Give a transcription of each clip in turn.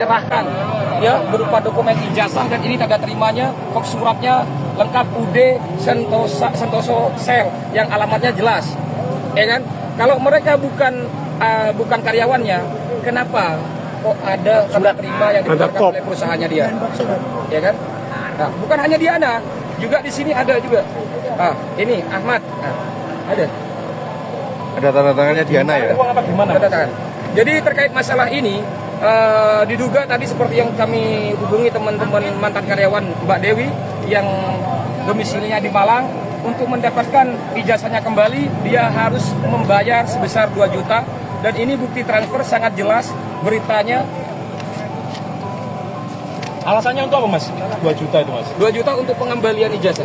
Serahkan ya berupa dokumen ijazah dan ini tanda terimanya, kop suratnya lengkap UD Sentoso Sel yang alamatnya jelas, ya kan? Kalau mereka bukan karyawannya, kenapa kok ada surat terima yang dikeluarkan oleh perusahaannya dia, ya kan? Nah, bukan hanya Diana, juga di sini ada juga. Ini Ahmad, ada tanda tangannya Diana ya. Tanda tangan. Jadi terkait masalah ini. Diduga tadi seperti yang kami hubungi teman-teman mantan karyawan Mbak Dewi yang domisilinya di Malang, untuk mendapatkan ijazahnya kembali dia harus membayar sebesar 2 juta dan ini bukti transfer sangat jelas beritanya. Alasannya untuk apa Mas? 2 juta itu Mas? 2 juta untuk pengembalian ijazah.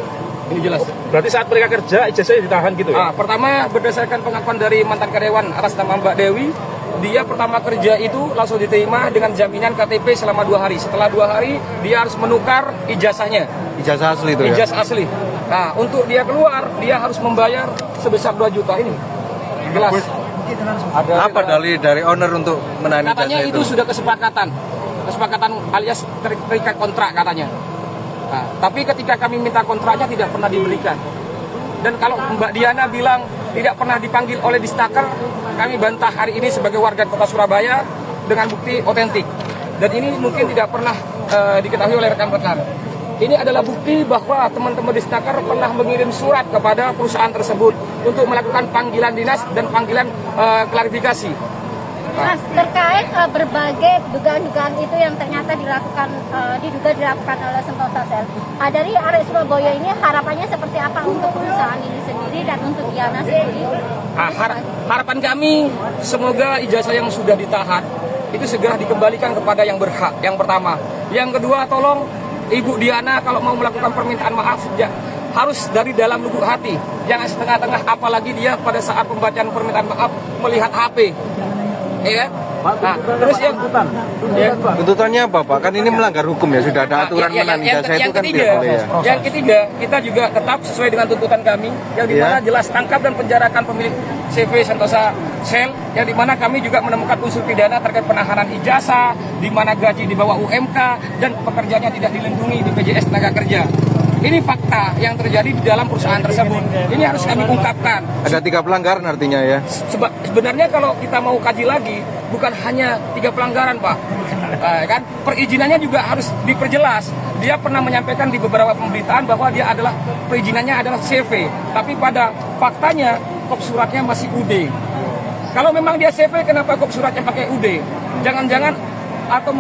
Ini jelas. Berarti saat mereka kerja ijazahnya ditahan gitu ya? Pertama berdasarkan pengakuan dari mantan karyawan atas nama Mbak Dewi, dia pertama kerja itu langsung diterima dengan jaminan KTP selama 2 hari. Setelah 2 hari dia harus menukar ijazahnya. Ijazah asli itu ya? Ijazah asli. Nah, untuk dia keluar dia harus membayar sebesar 2 juta ini. Jelas. Apa dalih dari owner untuk menahan Katanya ijazah itu sudah kesepakatan alias terikat kontrak katanya. Nah, tapi ketika kami minta kontraknya tidak pernah diberikan. Dan kalau Mbak Diana bilang tidak pernah dipanggil oleh Disnaker, kami bantah hari ini sebagai warga Kota Surabaya dengan bukti otentik. Dan ini mungkin tidak pernah diketahui oleh rekan-rekan. Ini adalah bukti bahwa teman-teman Disnaker pernah mengirim surat kepada perusahaan tersebut untuk melakukan panggilan dinas dan panggilan klarifikasi. Mas, terkait berbagai dugaan-dugaan itu yang ternyata diduga dilakukan oleh Sentosa Sel, dari area Surabaya ini harapannya seperti apa untuk perusahaan ini sendiri dan untuk Diana sendiri? Harapan kami semoga ijazah yang sudah ditahan itu segera dikembalikan kepada yang berhak. Yang pertama, yang kedua tolong Ibu Diana kalau mau melakukan permintaan maaf ya, harus dari dalam lubuk hati, jangan setengah-tengah, apalagi dia pada saat pembacaan permintaan maaf melihat HP. Ya, nah, terus yang tuntutannya apa Pak? Kan ini melanggar hukum ya, sudah ada aturan menahan ijazah itu kan tidak boleh ya. Yang ketiga, kita juga tetap sesuai dengan tuntutan kami, yang dimana jelas tangkap dan penjarakan pemilik CV Sentosa Sel, yang dimana kami juga menemukan unsur pidana terkait penahanan ijazah, di mana gaji di bawah UMK dan pekerjanya tidak dilindungi di BPJS Tenaga Kerja. Ini fakta yang terjadi di dalam perusahaan tersebut. Ini harus kami ungkapkan. Ada 3 pelanggaran artinya ya? Sebenarnya kalau kita mau kaji lagi, bukan hanya 3 pelanggaran Pak. Kan perizinannya juga harus diperjelas. Dia pernah menyampaikan di beberapa pemberitaan bahwa dia adalah perizinannya adalah CV, tapi pada faktanya kop suratnya masih UD. Kalau memang dia CV, kenapa kop suratnya pakai UD? Jangan-jangan atau